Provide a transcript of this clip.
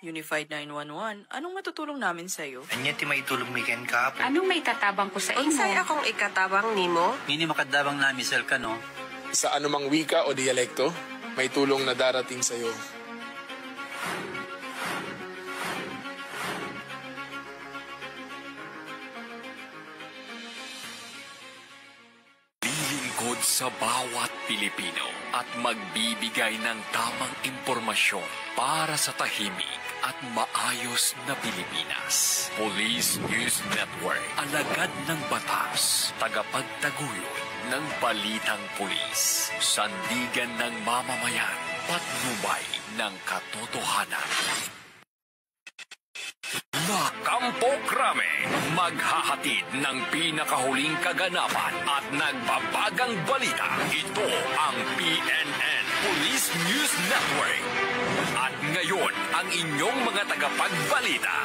Unified 911, anong matutulong namin sa'yo? Anya ti maitulong mi ken ka. Anong may tatabang ko sa imo? Unsay akong ikatabang nimo? Mini makadabang na misel ka no. Sa anumang wika o dialekto, may tulong na darating sa iyo. Lilingkod sa bawat Pilipino at magbibigay ng tamang impormasyon para sa tahimik at maayos na Pilipinas. Police News Network, alagad ng batas, tagapagtaguyod ng balitang pulis, sandigan ng mamamayan, patnubay ng katotohanan. Kampo Krame, maghahatid ng pinakahuling kaganapan at nagbabagang balita. Ito ang PNN Police News Network. At ngayon, ang inyong mga tagapagbalita.